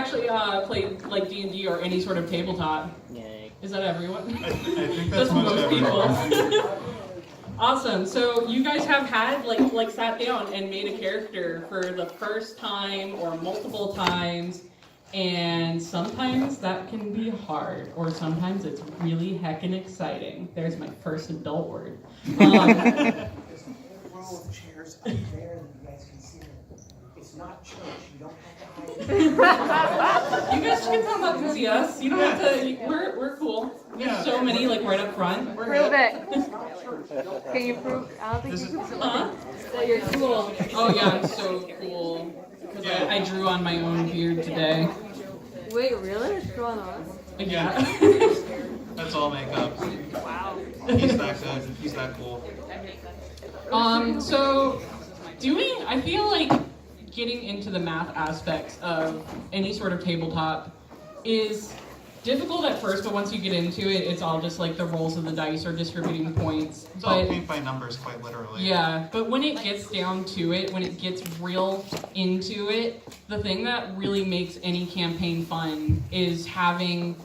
actually played like D&D or any sort of tabletop. Yay. Is that everyone? I think that's most people. everyone. Awesome. So you guys have had like sat down and made a character for the first time or multiple times, and sometimes that can be hard, or sometimes it's really heckin' exciting. There's my first adult word. There's a whole row of chairs up there that you guys can see. It's not church. You don't have to hide. You guys can come up and see us. You don't have to. We're cool. There's so many like right up front. We're Prove good. it. Can you prove? I don't think you can Huh? that you're cool. Oh yeah, I'm so cool. Because I drew on my own beard today. Wait, really? It's drawn on us? Yeah. That's all makeup. Wow. He's that good. He's that cool. So I feel like getting into the math aspects of any sort of tabletop is difficult at first, but once you get into it, it's all just like the rolls of the dice or distributing points. It's all paint by numbers, quite literally. Yeah, but when it gets down to it, when it gets real into it, the thing that really makes any campaign fun is having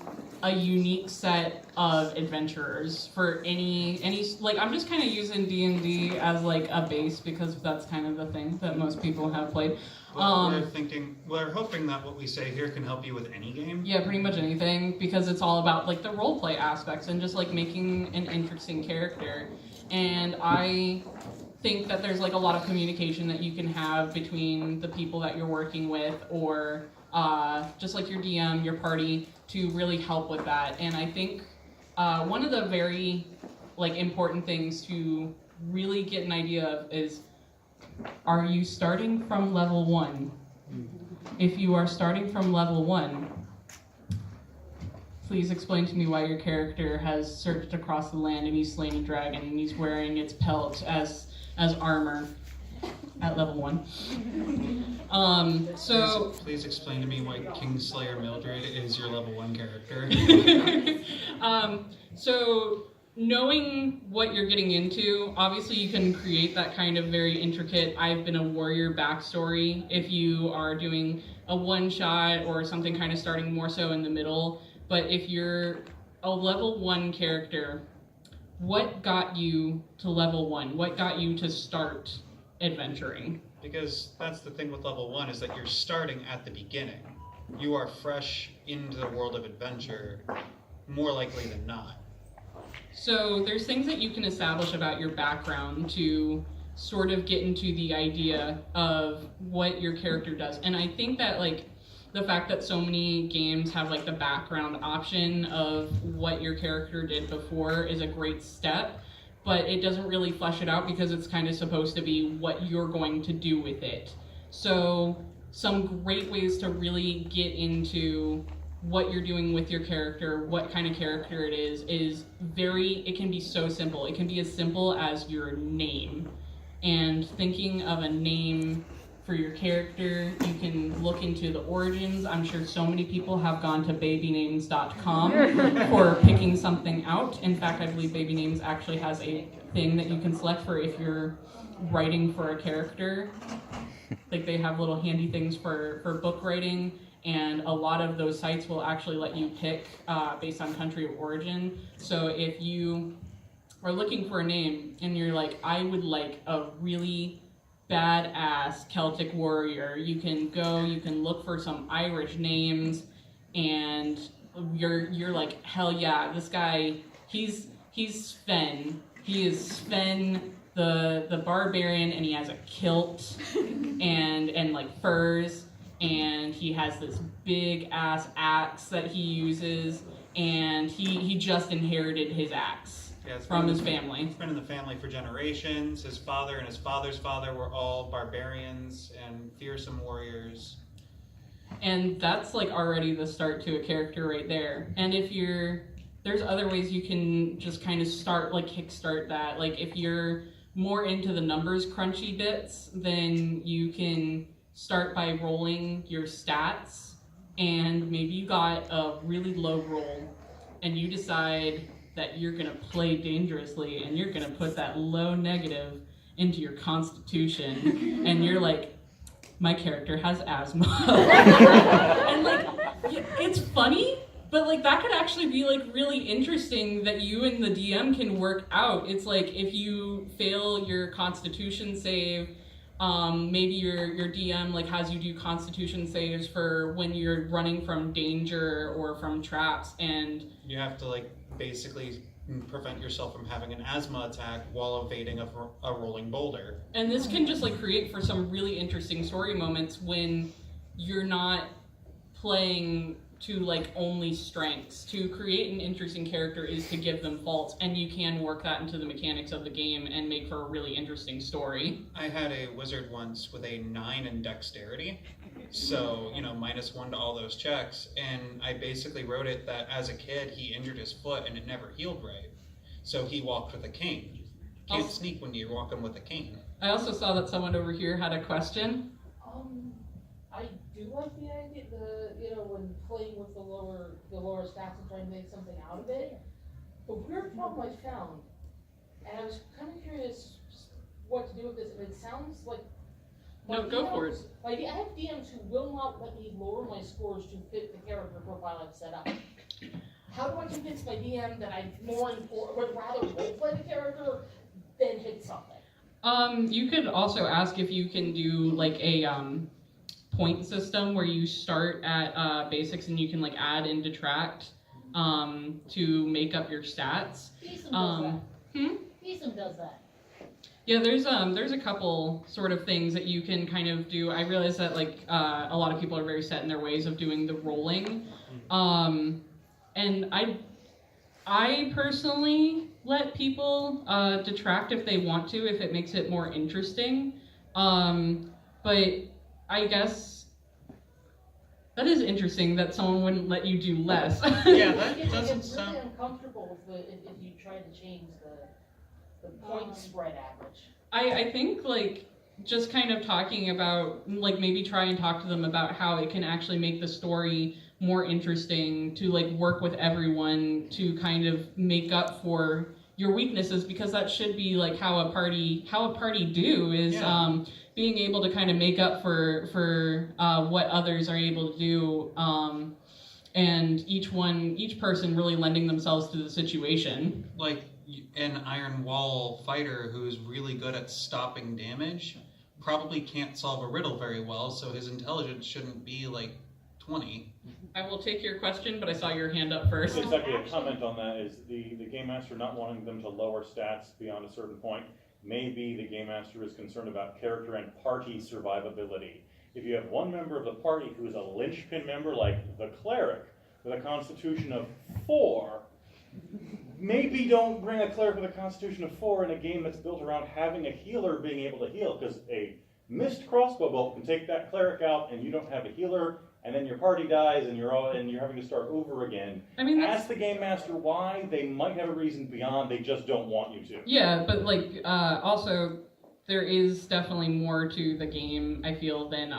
a unique set of adventurers for any like I'm just kind of using D&D as like a base because that's kind of the thing that most people have played. We're hoping that what we say here can help you with any game. Yeah, pretty much anything, because it's all about like the roleplay aspects and just like making an interesting character. And I think that there's like a lot of communication that you can have between the people that you're working with, or just like your DM, your party, to really help with that. And I think one of the very like important things to really get an idea of is, are you starting from level 1? If you are starting from level 1, please explain to me why your character has searched across the land and he's slain a dragon and he's wearing its pelt as armor at level 1. Please explain to me why Kingslayer Mildred is your level 1 character. So knowing what you're getting into, obviously you can create that kind of very intricate I've been a warrior backstory if you are doing a one-shot or something kind of starting more so in the middle. But if you're a level 1 character, what got you to level 1? What got you to start adventuring? Because that's the thing with level 1, is that you're starting at the beginning. You are fresh into the world of adventure, more likely than not. So there's things that you can establish about your background to sort of get into the idea of what your character does. And I think that like the fact that so many games have like the background option of what your character did before is a great step, but it doesn't really flesh it out because it's kind of supposed to be what you're going to do with it. So some great ways to really get into what you're doing with your character, what kind of character it is it can be so simple. It can be as simple as your name. And thinking of a name for your character, you can look into the origins. I'm sure so many people have gone to babynames.com for picking something out. In fact, I believe Baby Names actually has a thing that you can select for if you're writing for a character. Like they have little handy things for book writing. And a lot of those sites will actually let you pick based on country of origin. So if you are looking for a name and you're like, I would like a really badass Celtic warrior, you can look for some Irish names, and you're like, hell yeah, this guy, he's Sven. He is Sven the barbarian, and he has a kilt and like furs. And he has this big ass axe that he uses, and he just inherited his axe from his family. It's been in the family for generations. His father and his father's father were all barbarians and fearsome warriors. And that's like already the start to a character right there. And if there's other ways you can just kind of start, like kickstart that. Like if you're more into the numbers crunchy bits, then you can start by rolling your stats, and maybe you got a really low roll and you decide that you're gonna play dangerously and you're gonna put that low negative into your constitution and you're like, my character has asthma. And like But like that could actually be like really interesting that you and the DM can work out. It's like if you fail your Constitution save, maybe your DM like has you do Constitution saves for when you're running from danger or from traps, and You have to like basically prevent yourself from having an asthma attack while evading a rolling boulder. and this can just like create for some really interesting story moments when you're not playing to like only strengths. To create an interesting character is to give them faults, and you can work that into the mechanics of the game and make for a really interesting story. I had a wizard once with a 9 in dexterity, so, you know, -1 to all those checks, and I basically wrote it that as a kid he injured his foot and it never healed right, so he walked with a cane. Can't sneak when you're walking with a cane. I also saw that someone over here had a question. I do like the idea, when playing with the lower stats and trying to make something out of it. The weird problem I found, and I was kind of curious what to do with this, and it sounds like. No, go for it. Like, I have DMs who will not let me lower my scores to fit the character profile I've set up. How do I convince my DM that I would rather roleplay the character than hit something? You could also ask if you can do like a point system where you start at basics and you can like add and detract to make up your stats. Beeson does that. Beeson does that. Yeah, there's a couple sort of things that you can kind of do. I realize that like a lot of people are very set in their ways of doing the rolling, and I personally let people detract if they want to, if it makes it more interesting. But I guess that is interesting that someone wouldn't let you do less. Yeah, that It doesn't gets sound... really uncomfortable if you try to change the point spread average. I think like just kind of talking about like maybe try and talk to them about how it can actually make the story more interesting, to like work with everyone to kind of make up for your weaknesses, because that should be like how a party do is being able to kind of make up for what others are able to do, and each person really lending themselves to the situation. Like an iron wall fighter who's really good at stopping damage probably can't solve a riddle very well, so his intelligence shouldn't be like 20. I will take your question, but I saw your hand up first. So exactly, a comment on that is the Game Master not wanting them to lower stats beyond a certain point. Maybe the Game Master is concerned about character and party survivability. If you have one member of the party who is a linchpin member, like the cleric, with a constitution of 4, maybe don't bring a cleric with a constitution of 4 in a game that's built around having a healer being able to heal, because a missed crossbow bolt can take that cleric out and you don't have a healer, and then your party dies and you're having to start over again. I mean, ask the Game Master why. They might have a reason beyond, they just don't want you to. Yeah, but like also there is definitely more to the game, I feel, than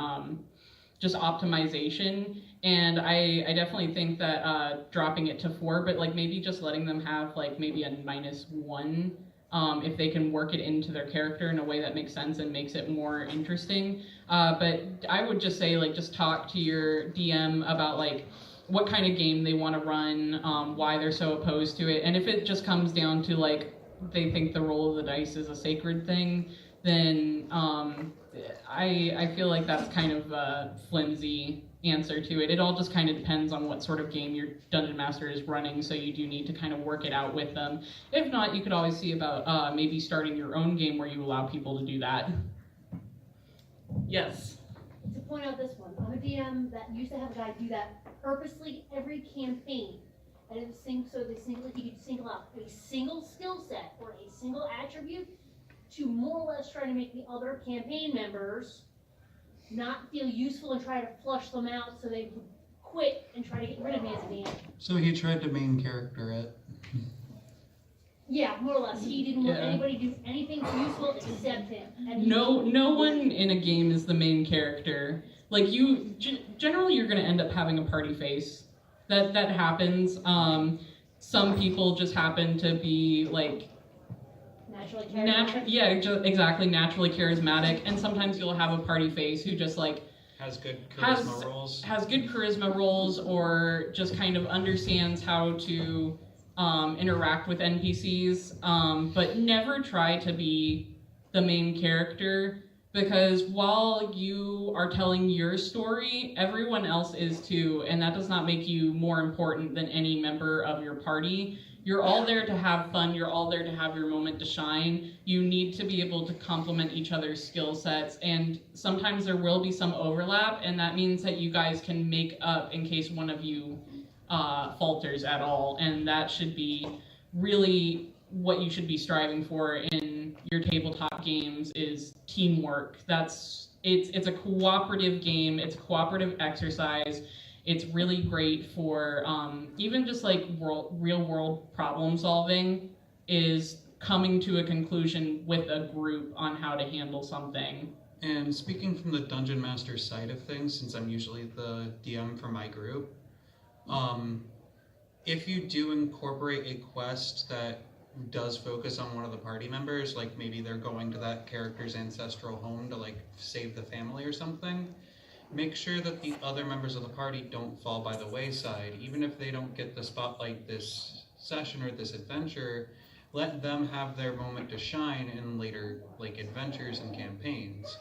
just optimization. And I definitely think that dropping it to 4, but like maybe just letting them have like maybe a -1, if they can work it into their character in a way that makes sense and makes it more interesting. But I would just say like just talk to your DM about like what kind of game they want to run, why they're so opposed to it, and if it just comes down to like they think the roll of the dice is a sacred thing, then I feel like that's kind of a flimsy answer to it. It all just kind of depends on what sort of game your Dungeon Master is running, so you do need to kind of work it out with them. If not, you could always see about maybe starting your own game where you allow people to do that. Yes? To point out this one, I'm a DM that used to have a guy do that purposely every campaign. And it was he could single out a single skill set or a single attribute to more or less try to make the other campaign members not feel useful and try to flush them out so they would quit and try to get rid of me as a DM. So he tried to main character it. Yeah, more or less. He didn't want anybody to do anything useful except him. And No one in a game is the main character. Like generally you're going to end up having a party face. That happens. Some people just happen to be like naturally charismatic. exactly, naturally charismatic, and sometimes you'll have a party face who just like Has good charisma rolls. Has good charisma rolls, or just kind of understands how to interact with NPCs, but never try to be the main character, because while you are telling your story, everyone else is too, and that does not make you more important than any member of your party. You're all there to have fun, you're all there to have your moment to shine. You need to be able to complement each other's skill sets, and sometimes there will be some overlap, and that means that you guys can make up in case one of you falters at all, and that should be really what you should be striving for in your tabletop games is teamwork. It's a cooperative game, it's a cooperative exercise. It's really great for even just like real world problem solving, is coming to a conclusion with a group on how to handle something. And speaking from the Dungeon Master side of things, since I'm usually the DM for my group, if you do incorporate a quest that does focus on one of the party members, like maybe they're going to that character's ancestral home to like save the family or something, make sure that the other members of the party don't fall by the wayside. Even if they don't get the spotlight this session or this adventure, let them have their moment to shine in later like adventures and campaigns.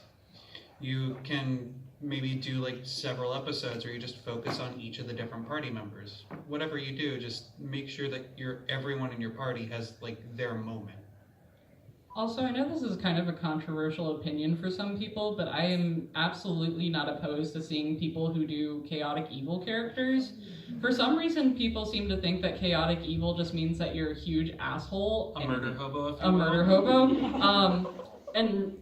You can maybe do like several episodes where you just focus on each of the different party members. Whatever you do, just make sure that everyone in your party has like their moment. Also, I know this is kind of a controversial opinion for some people, but I am absolutely not opposed to seeing people who do chaotic evil characters. For some reason, people seem to think that chaotic evil just means that you're a huge asshole. A murder hobo, if you A will. murder hobo. And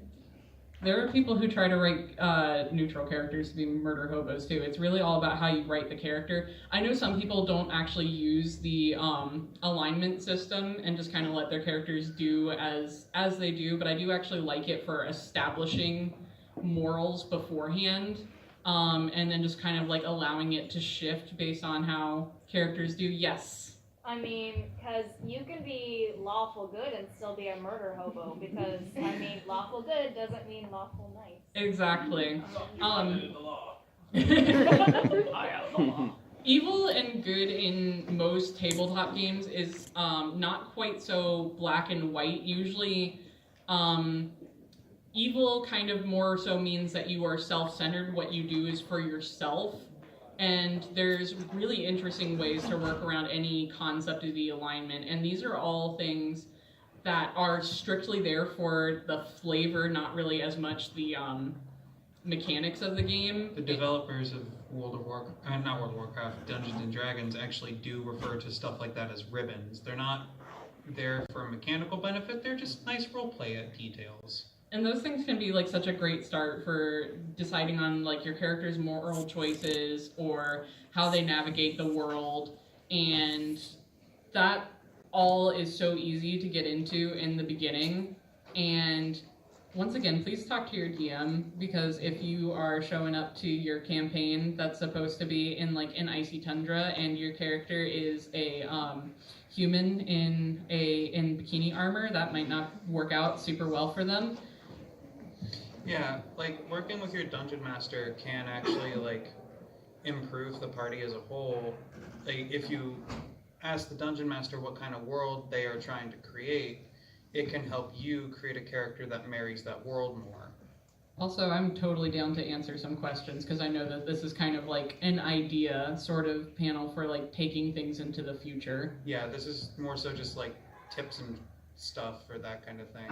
there are people who try to write neutral characters to be murder hobos too. It's really all about how you write the character. I know some people don't actually use the alignment system and just kind of let their characters do as they do, but I do actually like it for establishing morals beforehand, and then just kind of like allowing it to shift based on how characters do. Yes. I mean, because you can be lawful good and still be a murder hobo, because, I mean, lawful good doesn't mean lawful nice. Exactly. Evil and good in most tabletop games is not quite so black and white. Usually, evil kind of more so means that you are self-centered. What you do is for yourself. And there's really interesting ways to work around any concept of the alignment. And these are all things that are strictly there for the flavor, not really as much the mechanics of the game. The developers of not World of Warcraft, Dungeons and Dragons actually do refer to stuff like that as ribbons. They're not there for mechanical benefit, they're just nice roleplay details. And those things can be like such a great start for deciding on like your character's moral choices or how they navigate the world. And that all is so easy to get into in the beginning. And once again, please talk to your DM, because if you are showing up to your campaign that's supposed to be in like an icy tundra and your character is a human in bikini armor, that might not work out super well for them. Yeah, like working with your dungeon master can actually like improve the party as a whole. Like if you ask the dungeon master what kind of world they are trying to create, it can help you create a character that marries that world more. Also, I'm totally down to answer some questions, because I know that this is kind of like an idea sort of panel for like taking things into the future. Yeah, this is more so just like tips and stuff for that kind of thing.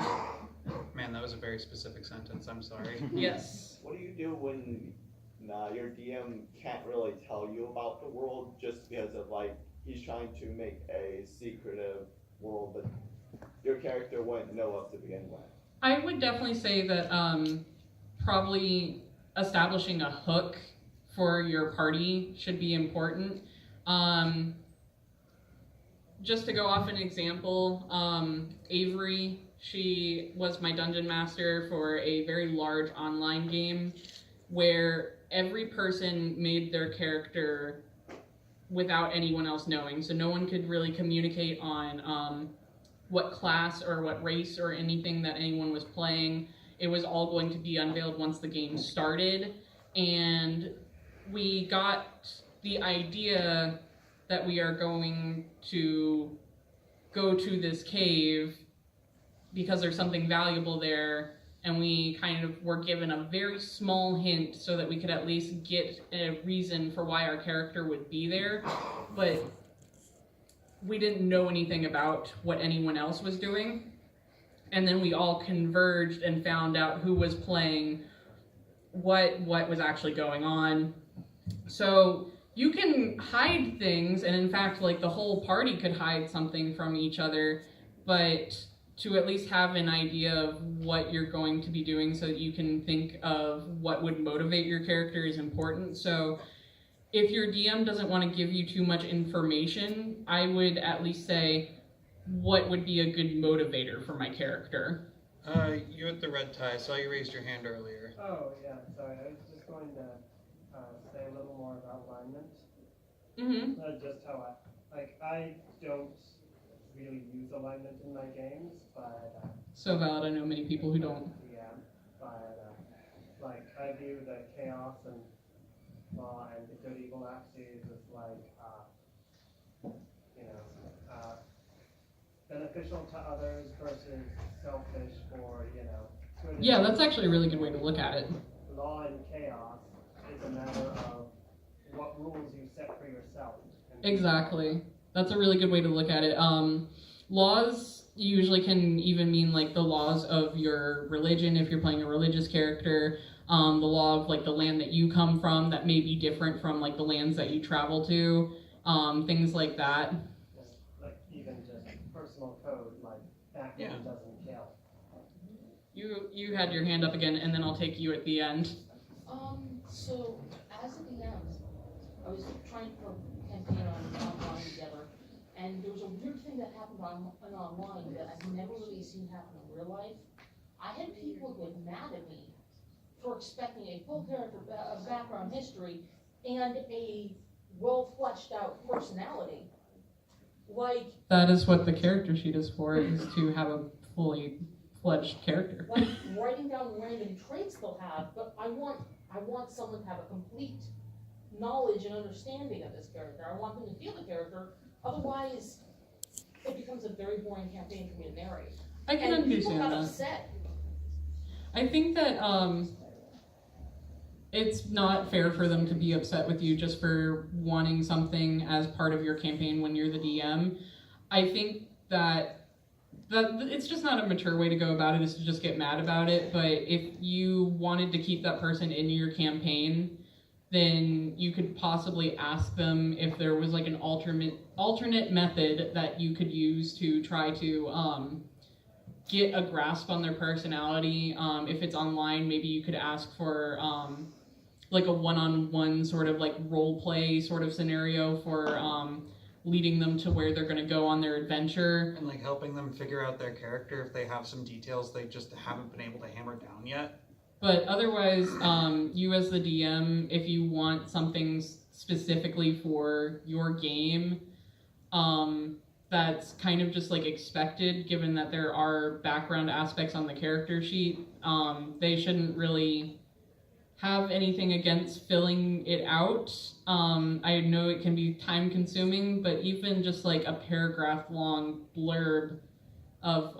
Man, that was a very specific sentence, I'm sorry. Yes. What do you do when your DM can't really tell you about the world just because of like he's trying to make a secretive world that your character wouldn't know of to begin with? I would definitely say that probably establishing a hook for your party should be important. Just to go off an example, Avery, she was my dungeon master for a very large online game where every person made their character without anyone else knowing. So no one could really communicate on what class or what race or anything that anyone was playing. It was all going to be unveiled once the game started. and we got the idea that we are going to go to this cave because there's something valuable there, and we kind of were given a very small hint so that we could at least get a reason for why our character would be there, but we didn't know anything about what anyone else was doing. And then we all converged and found out who was playing what was actually going on. So you can hide things, and in fact, like, the whole party could hide something from each other, but to at least have an idea of what you're going to be doing so that you can think of what would motivate your character is important. So if your DM doesn't want to give you too much information, I would at least say, what would be a good motivator for my character? You with the red tie, I saw you raised your hand earlier. Oh, yeah, sorry, I was just going to say a little more about alignment. Mm-hmm. Just how I don't really use alignment in my games, but... So valid, I know many people who don't. Yeah, but, like, I view the chaos and law and the good evil axes as, like, beneficial to others versus selfish for, good. Yeah, that's actually a really good way to look at it. Law and chaos is a matter of what rules you set for yourself. Exactly. That's a really good way to look at it. Laws usually can even mean, like, the laws of your religion if you're playing a religious character, the law of, like, the land that you come from that may be different from, like, the lands that you travel to, things like that. Like, even just personal code, like, background doesn't kill. You had your hand up again, and then I'll take you at the end. So as a DM, I was trying to put a campaign online together, and there was a weird thing that happened online that I've never really seen happen in real life. I had people get mad at me for expecting a full character background history and a well fleshed out personality. Like, that is what the character sheet is for, is to have a fully fledged character. like writing down random traits they'll have, but I want someone to have a complete knowledge and understanding of this character. I want them to feel the character, otherwise it becomes a very boring campaign for me to narrate. I can understand people got that. upset. I think that it's not fair for them to be upset with you just for wanting something as part of your campaign when you're the DM. I think that it's just not a mature way to go about it, is to just get mad about it. But if you wanted to keep that person in your campaign, then you could possibly ask them if there was, like, an alternate method that you could use to try to get a grasp on their personality. If it's online, maybe you could ask for like a one-on-one sort of, like, role play sort of scenario for leading them to where they're going to go on their adventure. And, like, helping them figure out their character if they have some details they just haven't been able to hammer down yet. But otherwise, you as the DM, if you want something specifically for your game, that's kind of just, like, expected, given that there are background aspects on the character sheet, they shouldn't really have anything against filling it out. I know it can be time consuming, but even just, like, a paragraph long blurb of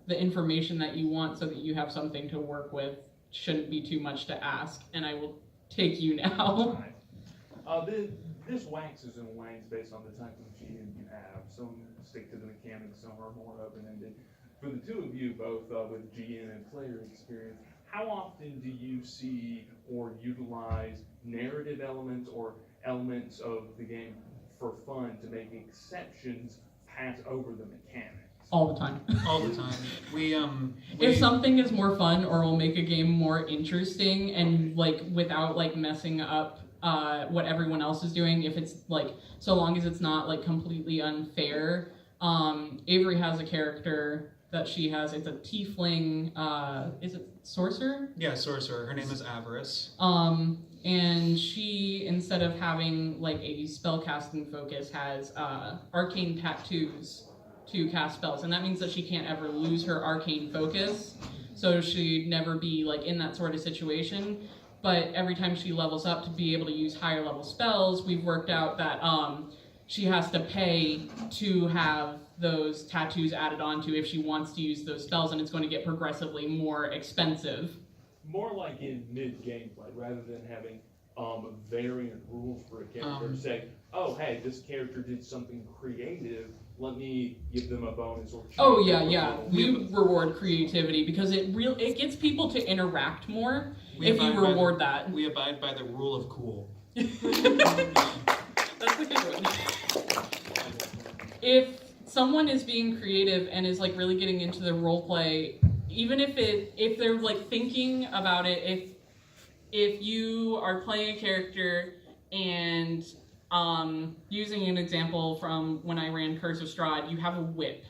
the information that you want so that you have something to work with shouldn't be too much to ask. And I will take you now. This waxes and wanes based on the type of GM you have. Some stick to the mechanics, some are more open-ended. For the two of you, both with GM and player experience, how often do you see or utilize narrative elements or elements of the game for fun to make exceptions pass over the mechanics? All the time. All the time. If something is more fun or will make a game more interesting and, like, without, like, messing up what everyone else is doing, if it's, like, so long as it's not, like, completely unfair. Avery has a character that she has. It's a tiefling, is it sorcerer? Yeah, sorcerer. Her name is Avarice. And she, instead of having, like, a spellcasting focus, has arcane tattoos to cast spells, and that means that she can't ever lose her arcane focus, so she'd never be, like, in that sort of situation. but every time she levels up to be able to use higher level spells, we've worked out that she has to pay to have those tattoos added onto if she wants to use those spells, and it's going to get progressively more expensive. More like in mid-gameplay, rather than having variant rules for a character. Say, oh, hey, this character did something creative, let me give them a bonus or Oh yeah. We reward creativity because it gets people to interact more if you reward that. We abide by the rule of cool. That's a good one. If someone is being creative and is like really getting into the role play, even if they're like thinking about it, if you are playing a character and using an example from when I ran Curse of Strahd, you have a whip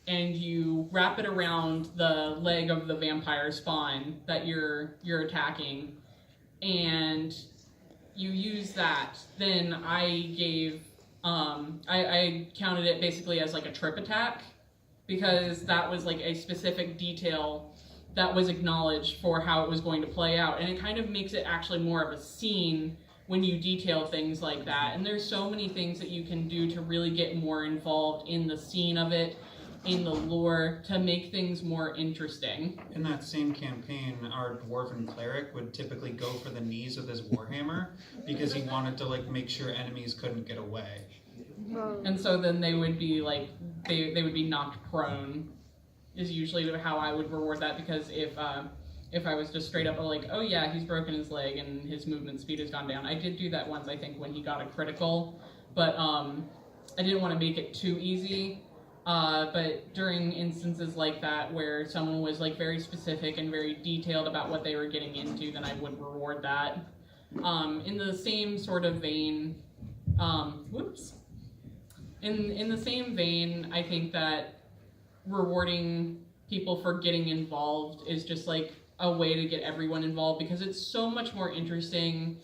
and you wrap it around the leg of the vampire spawn that you're attacking, and you use that. Then I gave I counted it basically as like a trip attack, because that was like a specific detail that was acknowledged for how it was going to play out, and it kind of makes it actually more of a scene when you detail things like that. And there's so many things that you can do to really get more involved in the scene of it, in the lore, to make things more interesting. In that same campaign, our dwarven cleric would typically go for the knees with his warhammer because he wanted to like make sure enemies couldn't get away. And so then they would be like they would be knocked prone is usually how I would reward that, because if I was just straight up like, oh yeah, he's broken his leg and his movement speed has gone down. I did do that once, I think, when he got a critical, but I didn't want to make it too easy. But during instances like that where someone was like very specific and very detailed about what they were getting into, then I would reward that. In the same sort of vein, in the same vein, I think that rewarding people for getting involved is just like a way to get everyone involved, because it's so much more interesting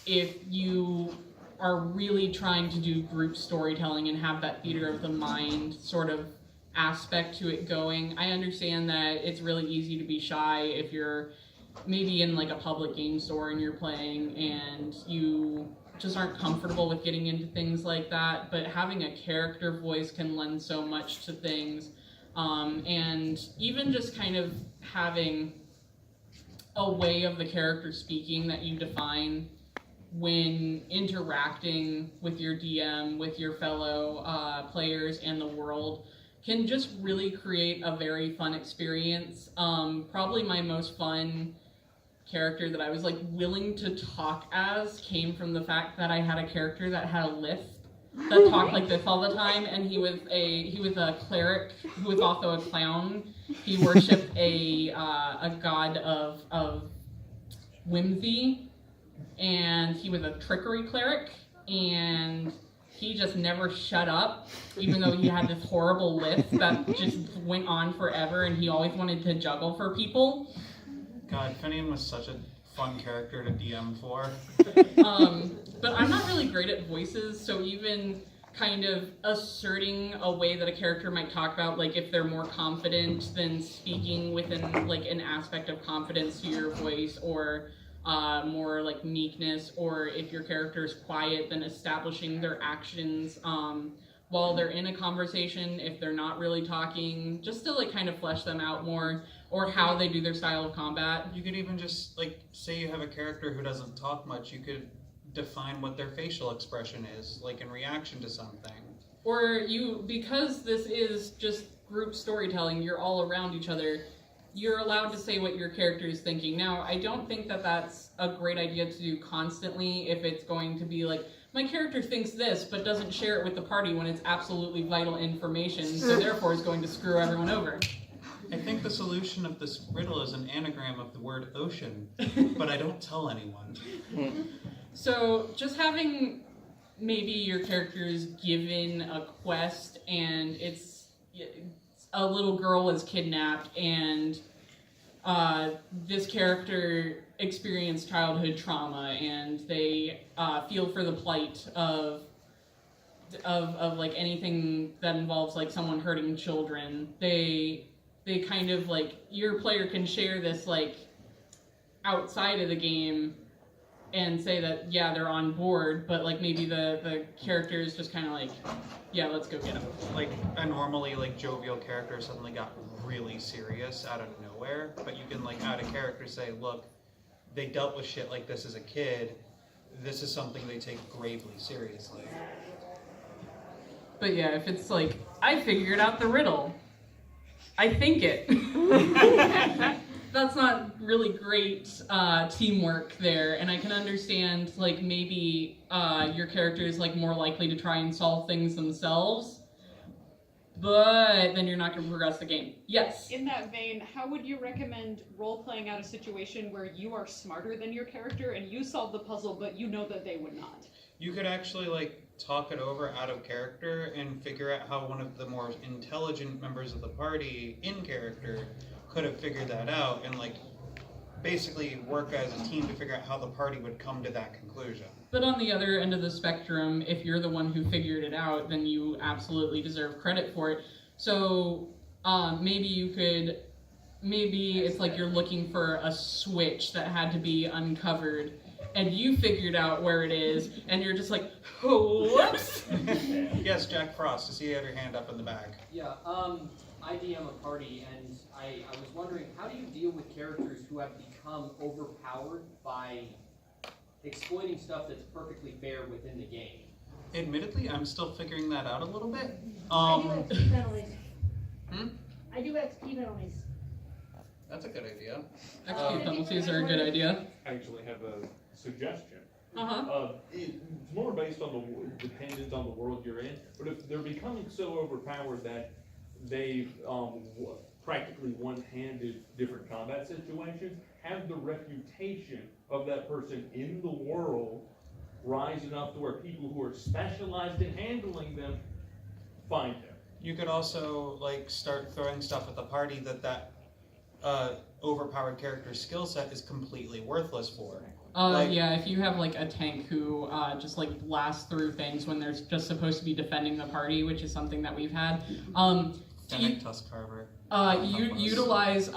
if you are really trying to do group storytelling and have that theater of the mind sort of aspect to it going. I understand that it's really easy to be shy if you're maybe in like a public game store and you're playing and you just aren't comfortable with getting into things like that, but having a character voice can lend so much to things. And even just kind of having a way of the character speaking that you define when interacting with your DM, with your fellow players and the world, can just really create a very fun experience. Probably my most fun character that I was like willing to talk as came from the fact that I had a character that had a lisp, that talked like this all the time, and he was a cleric who was also a clown. He worshipped a god of whimsy, and he was a trickery cleric, and he just never shut up, even though he had this horrible lisp that just went on forever, and he always wanted to juggle for people. God, Finian was such a fun character to DM for. But I'm not really great at voices, so even kind of asserting a way that a character might talk about, like if they're more confident, then speaking within like an aspect of confidence to your voice, or more like meekness, or if your character is quiet, then establishing their actions while they're in a conversation, if they're not really talking, just to like kind of flesh them out more, or how they do their style of combat. You could even just like say you have a character who doesn't talk much, you could define what their facial expression is, like in reaction to something. Or because this is just group storytelling, you're all around each other, you're allowed to say what your character is thinking. Now, I don't think that that's a great idea to do constantly if it's going to be like, my character thinks this, but doesn't share it with the party when it's absolutely vital information, so therefore is going to screw everyone over. I think the solution of this riddle is an anagram of the word ocean, but I don't tell anyone. So just having maybe your characters given a quest, and it's a little girl is kidnapped, and this character experienced childhood trauma, and they feel for the plight of like anything that involves like someone hurting children. They kind of like, your player can share this like outside of the game and say that, yeah, they're on board, but like maybe the character is just kind of like, yeah, let's go get them. Like a normally like jovial character suddenly got really serious out of nowhere, but you can like add a character, say, look, they dealt with shit like this as a kid, this is something they take gravely seriously. But yeah, if it's like, I figured out the riddle, I think it. That's not really great teamwork there, and I can understand like maybe your character is like more likely to try and solve things themselves, but then you're not going to progress the game. Yes? In that vein, how would you recommend role-playing out a situation where you are smarter than your character and you solve the puzzle, but you know that they would not? You could actually like talk it over out of character and figure out how one of the more intelligent members of the party in character could have figured that out and like basically work as a team to figure out how the party would come to that conclusion. But on the other end of the spectrum, if you're the one who figured it out, then you absolutely deserve credit for it. So maybe it's like you're looking for a switch that had to be uncovered, and you figured out where it is, and you're just like, oh, whoops! Yes, Jack Frost, I see you have your hand up in the back. Yeah, I DM a party, and I was wondering, how do you deal with characters who have become overpowered by exploiting stuff that's perfectly fair within the game? Admittedly, I'm still figuring that out a little bit. I do XP penalties. Hmm? I do XP penalties. That's a good idea. XP penalties are a good idea. I actually have a suggestion. It's more based on dependent on the world you're in, but if they're becoming so overpowered that they've practically one-handed different combat situations, have the reputation of that person in the world rise enough to where people who are specialized in handling them find him. You could also like start throwing stuff at the party that overpowered character's skill set is completely worthless for. Yeah, if you have like a tank who just like blasts through things when they're just supposed to be defending the party, which is something that we've had. Tusk Carver. Utilize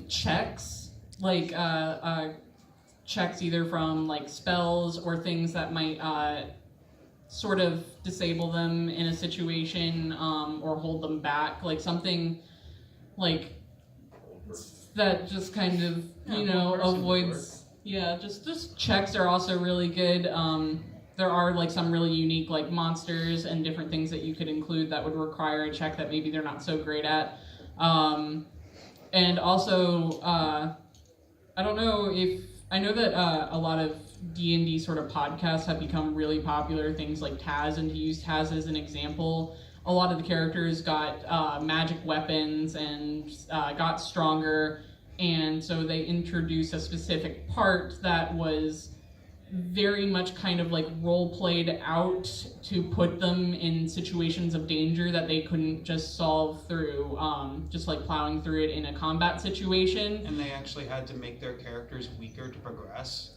checks, like checks either from like spells or things that might sort of disable them in a situation or hold them back, like something like that just kind of, you know, avoids. Yeah, just checks are also really good. There are like some really unique like monsters and different things that you could include that would require a check that maybe they're not so great at. And also, I don't know if, I know that a lot of D&D sort of podcasts have become really popular, things like Taz, and to use Taz as an example, a lot of the characters got magic weapons and got stronger, and so they introduced a specific part that was very much kind of like role played out to put them in situations of danger that they couldn't just solve through just like plowing through it in a combat situation. And they actually had to make their characters weaker to progress.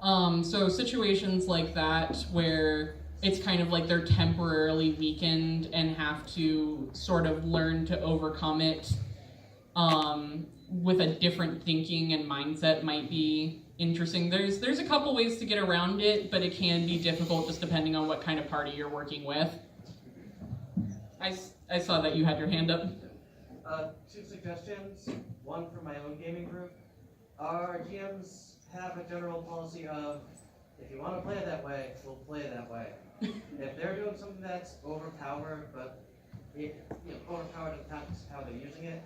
So situations like that where it's kind of like they're temporarily weakened and have to sort of learn to overcome it with a different thinking and mindset might be interesting. There's a couple ways to get around it, but it can be difficult just depending on what kind of party you're working with. I saw that you had your hand up. 2 suggestions, one for my own gaming group. Our GMs have a general policy of, if you want to play it that way, we'll play it that way. If they're doing something that's overpowered, but overpowered is not how they're using it,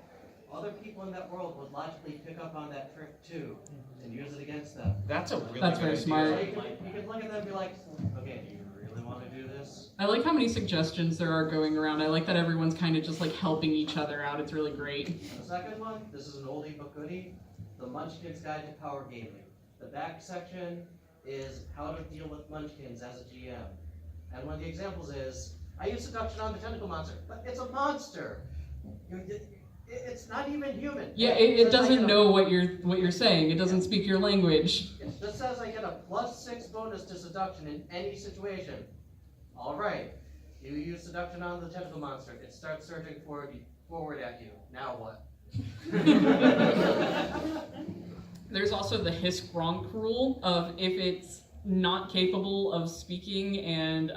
other people in that world would logically pick up on that trick too and use it against them. That's a really That's good very idea. smart. So you can look at them and be like, okay, do you really want to do this? I like how many suggestions there are going around. I like that everyone's kind of just like helping each other out. It's really great. The second one, this is an oldie but goodie, the Munchkin's Guide to Power Gaming. The back section is how to deal with Munchkins as a GM. And one of the examples is, I use seduction on the tentacle monster, but it's a monster. It's not even human. Yeah, it doesn't know what you're saying. It doesn't speak your language. This says I get a +6 bonus to seduction in any situation. All right, you use seduction on the tentacle monster. It starts surging forward at you. Now what? There's also the hiss gronk rule of if it's not capable of speaking and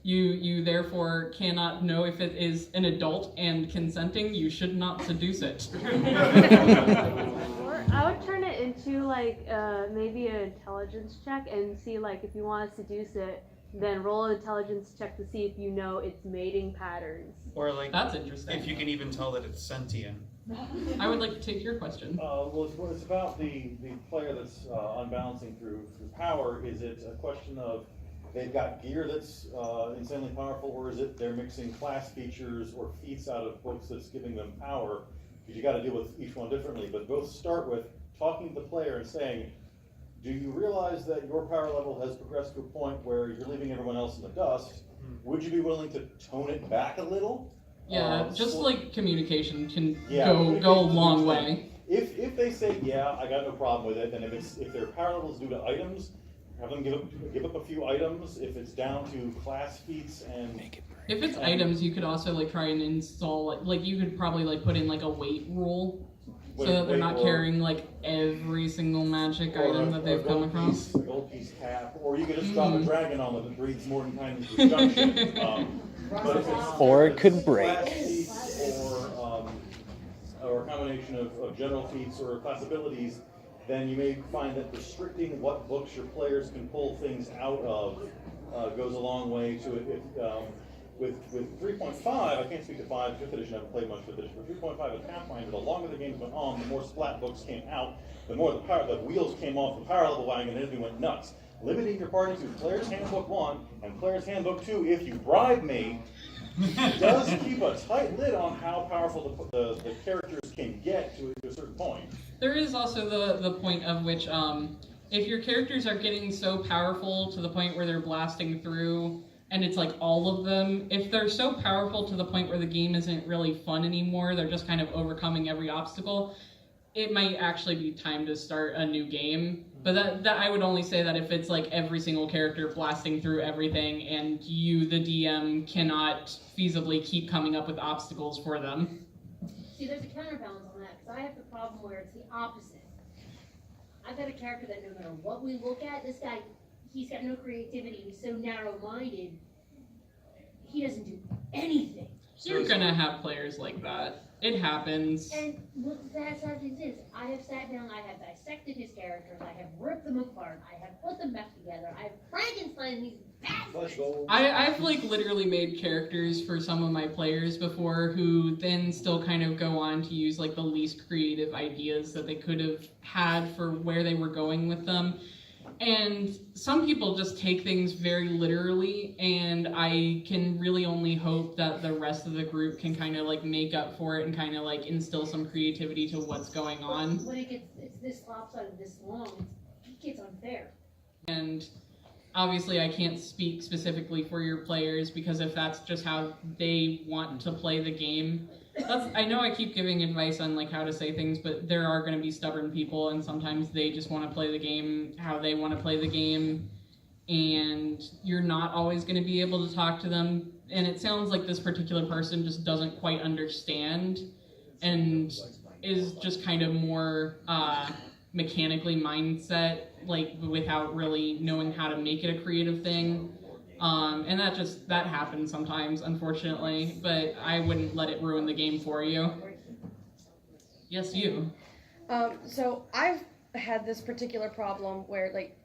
you therefore cannot know if it is an adult and consenting, you should not seduce it. Or I would turn it into like maybe an intelligence check and see like if you want to seduce it, then roll an intelligence check to see if you know its mating patterns. Or like, That's interesting. if you can even tell that it's sentient. I would like to take your question. Well, it's about the player that's unbalancing through power. Is it a question of they've got gear that's insanely powerful, or is it they're mixing class features or feats out of books that's giving them power? Because you got to deal with each one differently. But both start with talking to the player and saying, do you realize that your power level has progressed to a point where you're leaving everyone else in the dust? Would you be willing to tone it back a little? Yeah, just like communication can Yeah, go a long way. If they say, yeah, I got no problem with it, then if their power level is due to items, have them give up a few items. If it's down to class feats and if it's items, you could also like try and install like you could probably like put in like a weight rule so that they're not carrying like every single magic item that they've come across. A gold piece cap, or you could just drop a dragon on them that breeds more than times destruction. Or it could break. Or a combination of general feats or class abilities, then you may find that restricting what books your players can pull things out of goes a long way to it. With 3.5, I can't speak to 5th edition, I haven't played much 5th edition, but 3.5 of Pathfinder, the longer the games went on, the more splat books came out, the more the wheels came off the power level wagon and everything went nuts. Limiting your party to Player's Handbook 1 and Player's Handbook 2, if you bribe me, does keep a tight lid on how powerful the characters can get to a certain point. There is also the point of which, if your characters are getting so powerful to the point where they're blasting through, and it's like all of them, if they're so powerful to the point where the game isn't really fun anymore, they're just kind of overcoming every obstacle, it might actually be time to start a new game. But that I would only say that if it's like every single character blasting through everything and you, the DM, cannot feasibly keep coming up with obstacles for them. See, there's a counterbalance on that, because I have the problem where it's the opposite. I've got a character that no matter what we look at, this guy, he's got no creativity, he's so narrow-minded, he doesn't do anything. You're gonna have players like that. It happens. And what the sad thing is, I have sat down, I have dissected his characters, I have ripped them apart, I have put them back together, I have Frankenstein these bastards. I've like literally made characters for some of my players before who then still kind of go on to use like the least creative ideas that they could have had for where they were going with them. And some people just take things very literally, and I can really only hope that the rest of the group can kind of like make up for it and kind of like instill some creativity to what's going on. When it's this lopsided, this long, it gets unfair. And obviously I can't speak specifically for your players, because if that's just how they want to play the game, I know I keep giving advice on like how to say things, but there are going to be stubborn people, and sometimes they just want to play the game how they want to play the game, and you're not always going to be able to talk to them. And it sounds like this particular person just doesn't quite understand and is just kind of more mechanically mindset, like without really knowing how to make it a creative thing. And that happens sometimes, unfortunately, but I wouldn't let it ruin the game for you. Yes, you. So I've had this particular problem where, like,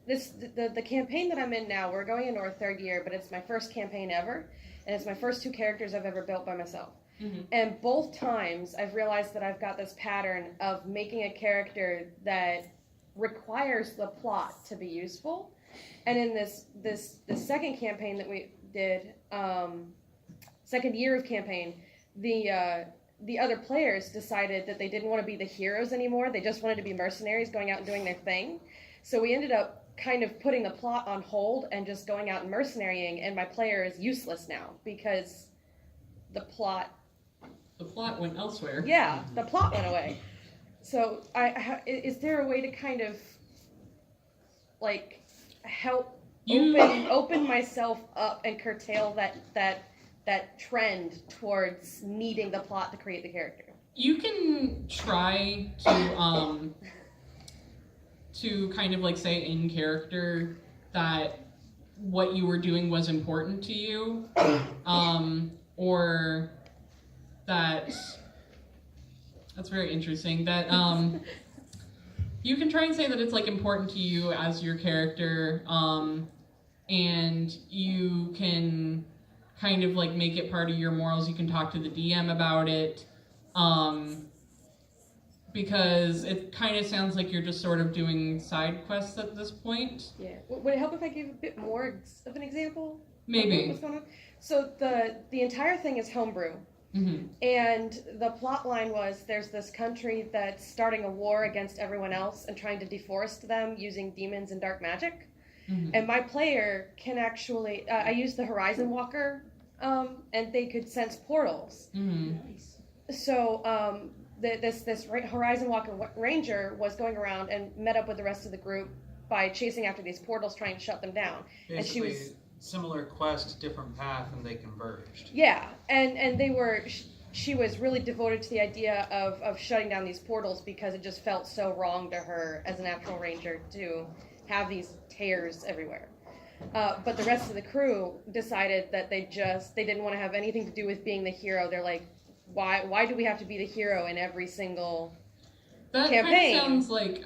the campaign that I'm in now, we're going into our 3rd year, but it's my first campaign ever, and it's my first 2 characters I've ever built by myself. Mm-hmm. And both times I've realized that I've got this pattern of making a character that requires the plot to be useful. And in the second campaign that we did, second year of campaign, the other players decided that they didn't want to be the heroes anymore. They just wanted to be mercenaries going out and doing their thing. So we ended up kind of putting the plot on hold and just going out and mercenarying, and my player is useless now because the plot went elsewhere. Yeah, the plot went away. So is there a way to kind of like help open myself up and curtail that trend towards needing the plot to create the character? You can try to to kind of like say in character that what you were doing was important to you, or that's very interesting. That you can try and say that it's like important to you as your character, and you can kind of like make it part of your morals. You can talk to the DM about it, because it kind of sounds like you're just sort of doing side quests at this point. Yeah. Would it help if I gave a bit more of an example? Maybe. What's going on? So the entire thing is homebrew. Mm-hmm. And the plot line was there's this country that's starting a war against everyone else and trying to deforest them using demons and dark magic. Mm-hmm. And my player can actually, I used the Horizon Walker, and they could sense portals. Mm-hmm. So this Horizon Walker Ranger was going around and met up with the rest of the group by chasing after these portals, trying to shut them down. Basically, and she was similar quest, different path, and they converged. Yeah, and they were. She was really devoted to the idea of shutting down these portals because it just felt so wrong to her as a natural ranger to have these tears everywhere. But the rest of the crew decided that they didn't want to have anything to do with being the hero. They're like, why do we have to be the hero in every single campaign? That kind of sounds like,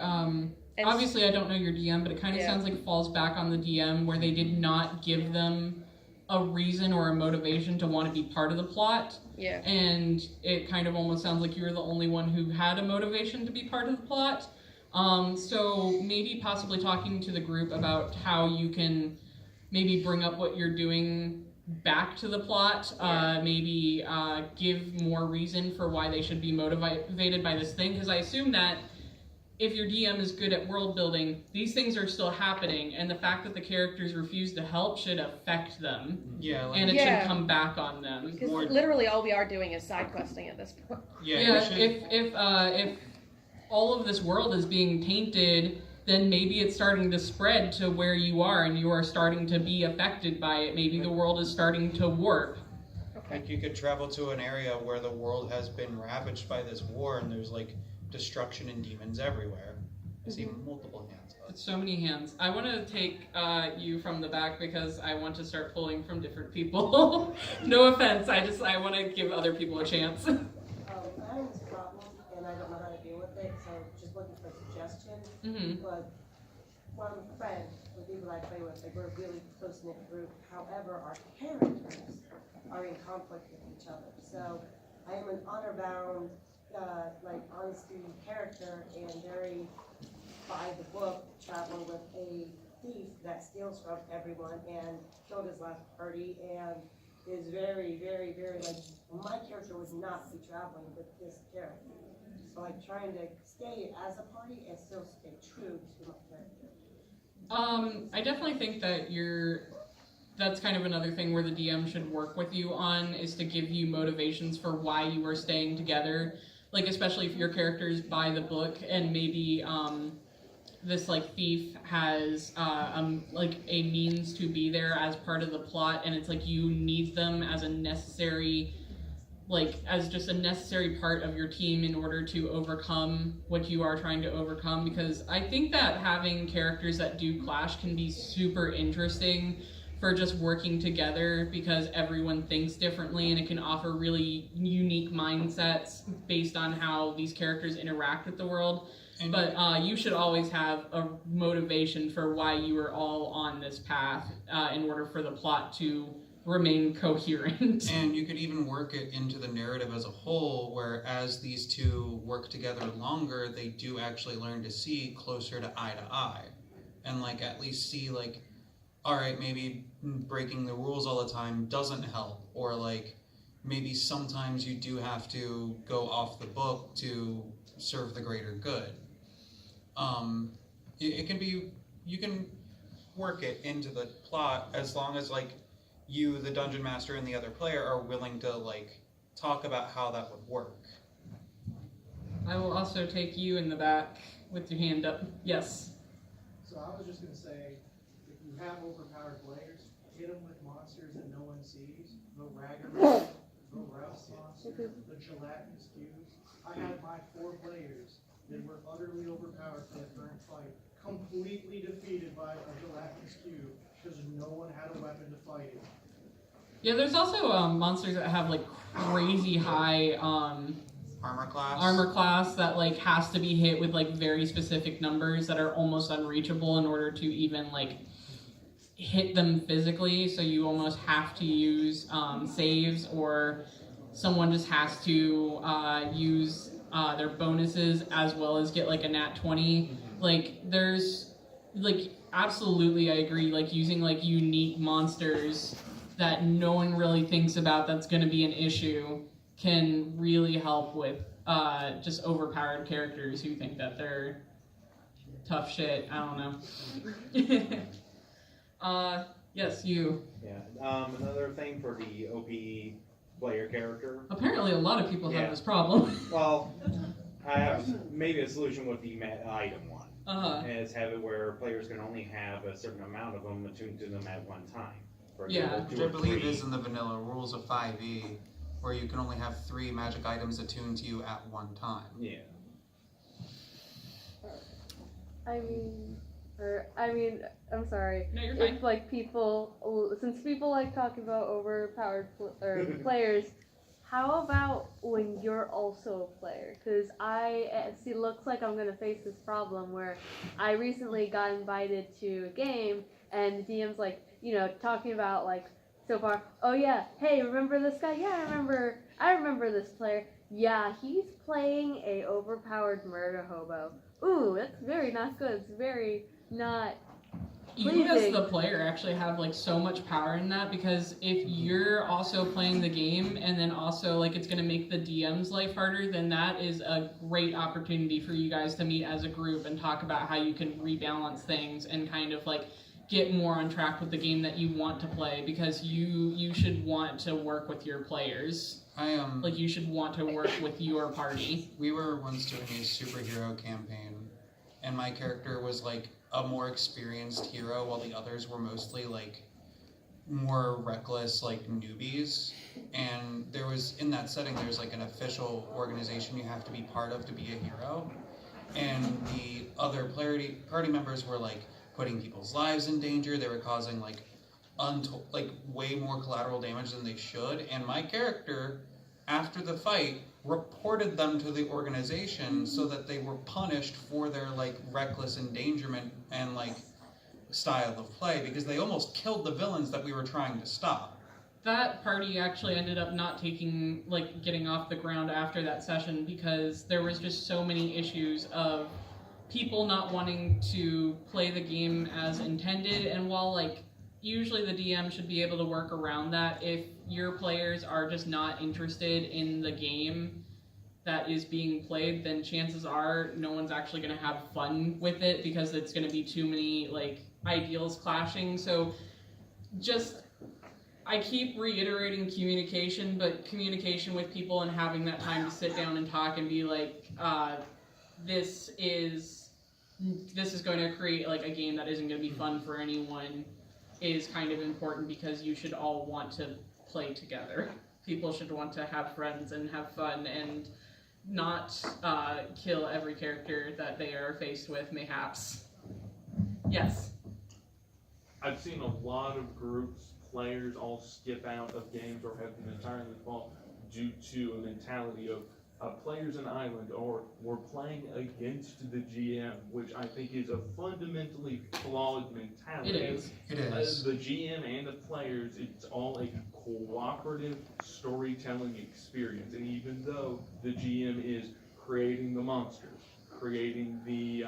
obviously I don't know your DM, but it kind of sounds like it falls back on the DM where they did not give them a reason or a motivation to want to be part of the plot. Yeah. And it kind of almost sounds like you were the only one who had a motivation to be part of the plot. So maybe possibly talking to the group about how you can maybe bring up what you're doing back to the plot, maybe give more reason for why they should be motivated by this thing, because I assume that if your DM is good at world building, these things are still happening, and the fact that the characters refuse to help should affect them, and it should come back on them. Because literally all we are doing is side questing at this point. If all of this world is being tainted, then maybe it's starting to spread to where you are, and you are starting to be affected by it. Maybe the world is starting to warp. Like you could travel to an area where the world has been ravaged by this war, and there's like destruction and demons everywhere. I see multiple hands. It's so many hands. I want to take you from the back because I want to start pulling from different people. No offense, I want to give other people a chance. I have this problem and I don't know how to deal with it, so just looking for suggestions. Mm-hmm. But one friend, the people I play with, like we're a really close-knit group. However, our characters are in conflict with each other. So I am an honor-bound, honesty character and very by the book traveler with a thief that steals from everyone and killed his last party and is very, very, very my character would not be traveling with this character. So I'm trying to stay as a party and still stay true to my character. I definitely think that that's kind of another thing where the DM should work with you on, is to give you motivations for why you are staying together. Like, especially if your character is by the book and maybe this thief has a means to be there as part of the plot, and it's like you need them as a necessary, as just a necessary part of your team in order to overcome what you are trying to overcome. Because I think that having characters that do clash can be super interesting for just working together, because everyone thinks differently and it can offer really unique mindsets based on how these characters interact with the world. But you should always have a motivation for why you are all on this path in order for the plot to remain coherent. And you could even work it into the narrative as a whole, where as these two work together longer, they do actually learn to see closer to eye, and at least see all right, maybe breaking the rules all the time doesn't help, or maybe sometimes you do have to go off the book to serve the greater good. It can be, you can work it into the plot as long as you, the dungeon master, and the other player are willing to talk about how that would work. I will also take you in the back with your hand up. Yes. So I was just going to say, if you have overpowered players, hit them with monsters that no one sees. The Ragamuffin, the Rouse monster, the gelatinous cubes. I had my 4 players that were utterly overpowered for the current fight completely defeated by a Galactus cube because no one had a weapon to fight it. Yeah, there's also monsters that have like crazy high armor class that like has to be hit with like very specific numbers that are almost unreachable in order to even like hit them physically. So you almost have to use saves, or someone just has to use their bonuses as well as get like a nat 20. Like there's like absolutely I agree, like using like unique monsters that no one really thinks about that's going to be an issue can really help with just overpowered characters who think that they're tough shit. I don't know. Yes, you. Yeah. Another thing for the OP player character. Apparently a lot of people have this problem. Well, I have maybe a solution with the item one. Is have it where players can only have a certain amount of them attuned to them at one time. For example, which I believe is in the vanilla rules of 5e, where you can only have 3 magic items attuned to you at one time. Yeah. I mean, I'm sorry. No, you're fine. If like since people like talking about overpowered players, how about when you're also a player? Because it looks like I'm gonna face this problem where I recently got invited to a game and the DM's like, talking about like so far. Oh yeah, hey, remember this guy? Yeah, I remember this player. Yeah, he's playing a overpowered murder hobo. Ooh, that's very not good. It's very not pleasing. You as the player actually have like so much power in that, because if you're also playing the game and then also like it's gonna make the DM's life harder, then that is a great opportunity for you guys to meet as a group and talk about how you can rebalance things and kind of like get more on track with the game that you want to play, because you should want to work with your players. Like you should want to work with your party. We were once doing a superhero campaign, and my character was like a more experienced hero, while the others were mostly like more reckless, like newbies. And there was, in that setting, there's like an official organization you have to be part of to be a hero. And the other party members were like putting people's lives in danger. They were causing like way more collateral damage than they should. And my character, after the fight, reported them to the organization so that they were punished for their like reckless endangerment and like style of play, because they almost killed the villains that we were trying to stop. That party actually ended up not getting off the ground after that session, because there was just so many issues of people not wanting to play the game as intended. And while like usually the DM should be able to work around that, if your players are just not interested in the game that is being played, then chances are no one's actually going to have fun with it, because it's going to be too many like ideals clashing. So I keep reiterating communication, but communication with people and having that time to sit down and talk and be like, this is going to create like a game that isn't going to be fun for anyone, is kind of important, because you should all want to play together. People should want to have friends and have fun and not kill every character that they are faced with, mayhaps. Yes? I've seen a lot of groups, players all skip out of games or have them entirely fall due to a mentality of players in Island, or we're playing against the GM, which I think is a fundamentally flawed mentality. It is. The GM and the players, it's all a cooperative storytelling experience. And even though the GM is creating the monsters, creating the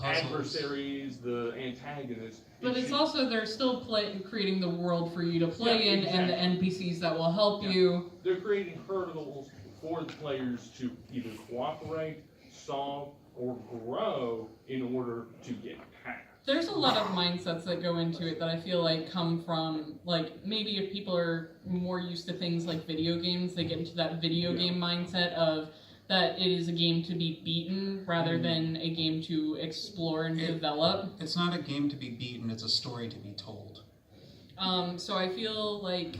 adversaries, the antagonists. But it's also, they're still creating the world for you to play in, and the NPCs that will help you. They're creating hurdles for the players to either cooperate, solve, or grow in order to get past. There's a lot of mindsets that go into it that I feel like come from, like, maybe if people are more used to things like video games, they get into that video game mindset of that it is a game to be beaten rather than a game to explore and develop. It's not a game to be beaten, it's a story to be told. So I feel like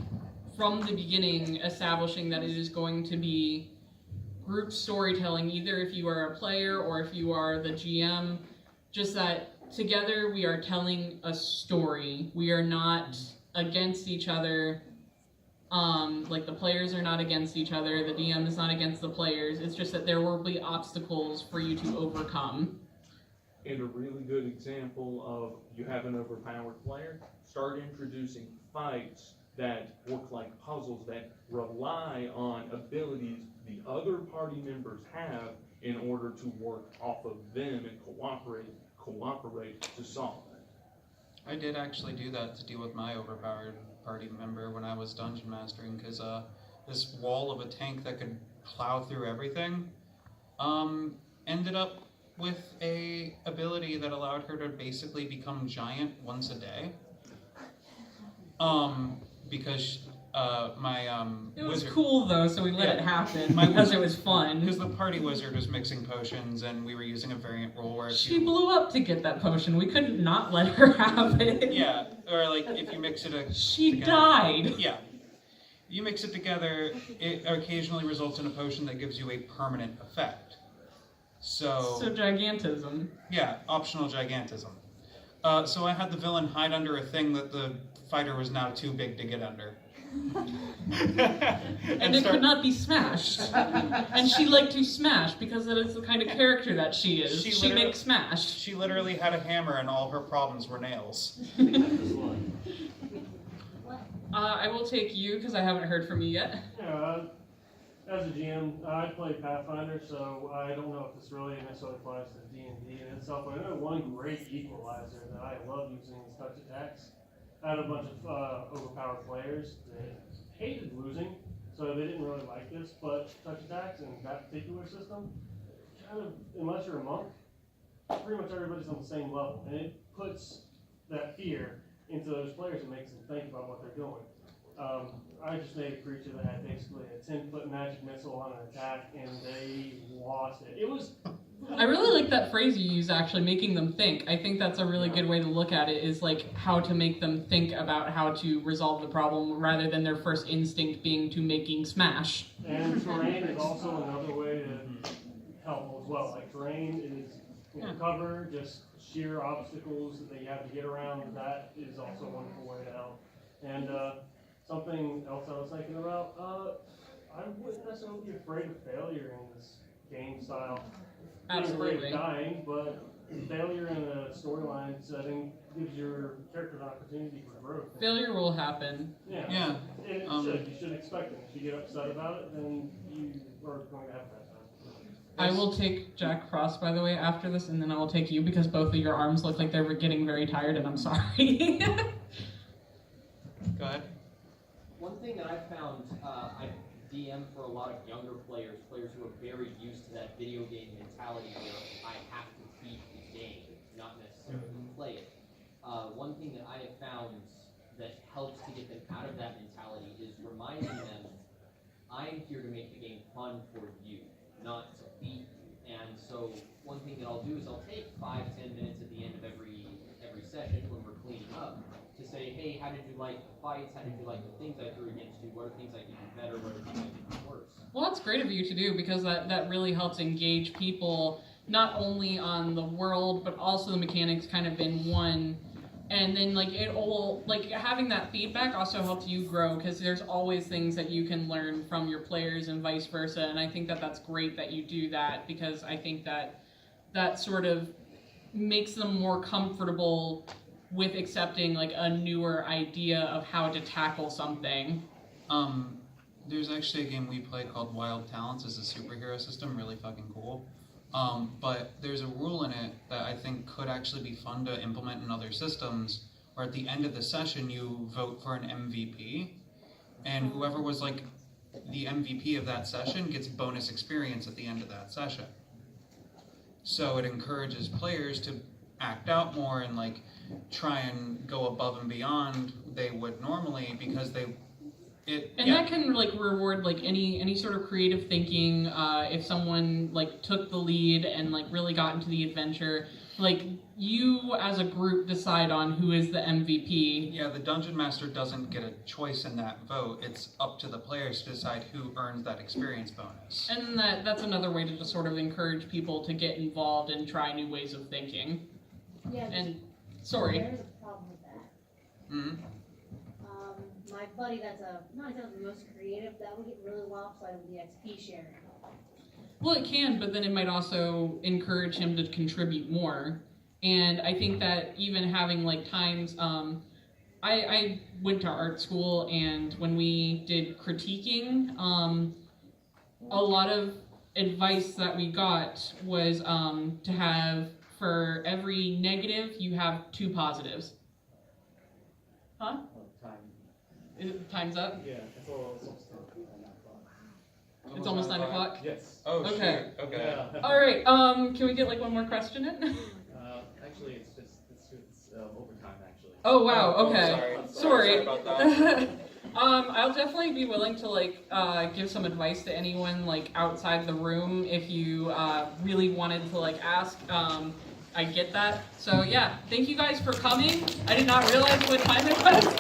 from the beginning, establishing that it is going to be group storytelling, either if you are a player or if you are the GM, just that together we are telling a story. We are not against each other. Like the players are not against each other, the DM is not against the players. It's just that there will be obstacles for you to overcome. And a really good example of you have an overpowered player, start introducing fights that work like puzzles that rely on abilities the other party members have in order to work off of them and cooperate to solve it. I did actually do that to deal with my overpowered party member when I was dungeon mastering, because this wall of a tank that could plow through everything ended up with a ability that allowed her to basically become giant once a day. Because my it was wizard, cool though, so we let it happen because it was fun. Because the party wizard was mixing potions, and we were using a variant roll where she blew up to get that potion. We couldn't not let her have it. Yeah, or like if you mix it she together, died. Yeah. You mix it together, it occasionally results in a potion that gives you a permanent effect. So gigantism. Yeah, optional gigantism. So I had the villain hide under a thing that the fighter was now too big to get under. and it could not be smashed. And she liked to smash because that is the kind of character that she is. She makes smash. She literally had a hammer and all her problems were nails. I will take you because I haven't heard from you yet. Yeah, as a GM, I play Pathfinder, so I don't know if this really necessarily applies to D&D in itself, but I know one great equalizer that I love using is touch attacks. I had a bunch of overpowered players that hated losing, so they didn't really like this, but touch attacks and that particular system, kind of, unless you're a monk, pretty much everybody's on the same level, and it puts that fear into those players and makes them think about what they're doing. I just made a creature that had basically a 10-foot magic missile on an attack, and they lost it. It was... I really like that phrase you use, actually, making them think. I think that's a really good way to look at it, is like how to make them think about how to resolve the problem rather than their first instinct being to making smash. And terrain is also another way to help as well. Like terrain is cover, just sheer obstacles that you have to get around. That is also a wonderful way to help. And something else I was thinking about, I wouldn't necessarily be afraid of failure in this game style. Absolutely. Afraid of dying, but failure in a storyline setting gives your character an opportunity for growth. Failure will happen. Yeah. It should. You should expect it. If you get upset about it, then you are going to have that time. I will take Jack Frost, by the way, after this, and then I will take you because both of your arms look like they were getting very tired, and I'm sorry. Go ahead. One thing that I've found, I DM for a lot of younger players who are very used to that video game mentality where I have to beat the game, not necessarily play it. One thing that I have found that helps to get them out of that mentality is reminding them, I'm here to make the game fun for you, not to beat you. And so one thing that I'll do is I'll take 5-10 minutes at the end of every session when we're cleaning up to say, hey, how did you like the fights? How did you like the things I threw against you? What are things I could do better? What are things I could do worse? Well, that's great of you to do because that really helps engage people not only on the world but also the mechanics kind of in one. And then having that feedback also helps you grow because there's always things that you can learn from your players and vice versa. And I think that that's great that you do that because I think that sort of makes them more comfortable with accepting like a newer idea of how to tackle something. There's actually a game we play called Wild Talents as a superhero system, really fucking cool. But there's a rule in it that I think could actually be fun to implement in other systems, where at the end of the session you vote for an MVP, and whoever was like the MVP of that session gets bonus experience at the end of that session. So it encourages players to act out more and like try and go above and beyond they would normally because that can like reward like any sort of creative thinking if someone like took the lead and like really got into the adventure. like you as a group decide on who is the MVP. Yeah, the dungeon master doesn't get a choice in that vote. It's up to the players to decide who earns that experience bonus. And that's another way to just sort of encourage people to get involved and try new ways of thinking. Yeah. And sorry. There's a problem with that. Mm-hmm. My buddy that's not exactly the most creative, that would get really lopsided with the XP sharing. Well, it can, but then it might also encourage him to contribute more. And I think that even having like times, I went to art school, and when we did critiquing, a lot of advice that we got was to have, for every negative, you have 2 positives. Huh? Time's up? Yeah, It's almost 9 o'clock? Yes. Oh, okay. Shoot. Okay. Yeah. Alright, can we get like one more question in? Actually, it's overtime, actually. Oh, wow, okay. Sorry about that. I'll definitely be willing to like give some advice to anyone like outside the room if you really wanted to like ask. I get that. So yeah, thank you guys for coming. I did not realize what time it was.